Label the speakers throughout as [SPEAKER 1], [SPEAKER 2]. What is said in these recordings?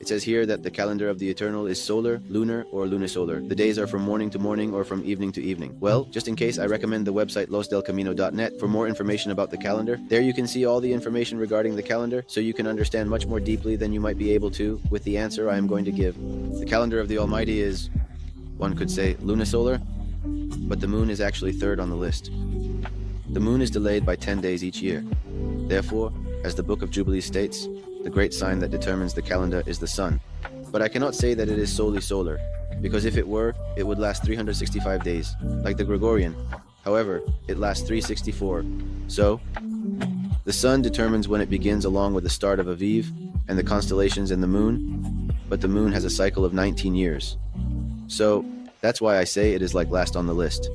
[SPEAKER 1] It says here that the calendar of the Eternal is solar, lunar, or lunisolar. The days are from morning to morning or from evening to evening. Well, just in case, I recommend the website losdelcamino.net for more information about the calendar. There you can see all the information regarding the calendar, so you can understand much more deeply than you might be able to with the answer I am going to give. The calendar of the Almighty is, one could say, lunisolar, but the moon is actually third on the list. The moon is delayed by 10 days each year. Therefore, as the Book of Jubilees states, the great sign that determines the calendar is the sun. But I cannot say that it is solely solar, because if it were, it would last 365 days, like the Gregorian. However, it lasts 364. So, the sun determines when it begins along with the start of Aviv and the constellations and the moon, but the moon has a cycle of 19 years. So, that's why I say it is like last on the list.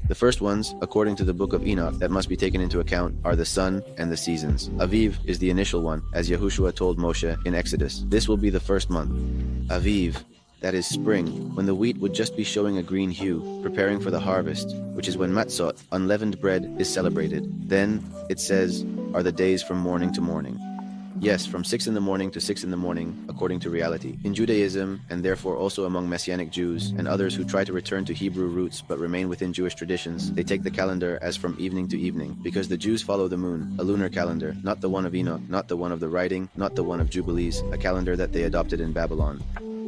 [SPEAKER 1] The first ones, according to the Book of Enoch, that must be taken into account are the sun and the seasons. Aviv is the initial one, as Yahushua told Moshe in Exodus. This will be the first month. Aviv, that is spring, when the wheat would just be showing a green hue, preparing for the harvest, which is when matzot, unleavened bread, is celebrated. Then, it says, are the days from morning to morning. Yes, from 6 in the morning to 6 in the morning, according to reality. In Judaism, and therefore also among Messianic Jews and others who try to return to Hebrew roots but remain within Jewish traditions, they take the calendar as from evening to evening, because the Jews follow the moon, a lunar calendar, not the one of Enoch, not the one of the writing, not the one of Jubilees, a calendar that they adopted in Babylon.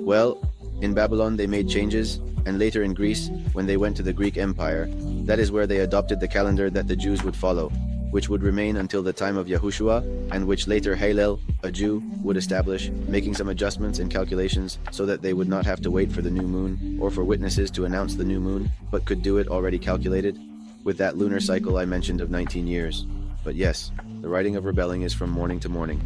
[SPEAKER 1] Well, in Babylon they made changes, and later in Greece, when they went to the Greek Empire, that is where they adopted the calendar that the Jews would follow, which would remain until the time of Yahushua, and which later Hillel, a Jew, would establish, making some adjustments and calculations so that they would not have to wait for the new moon, or for witnesses to announce the new moon, but could do it already calculated, with that lunar cycle I mentioned of 19 years. But yes, the writing of rebelling is from morning to morning.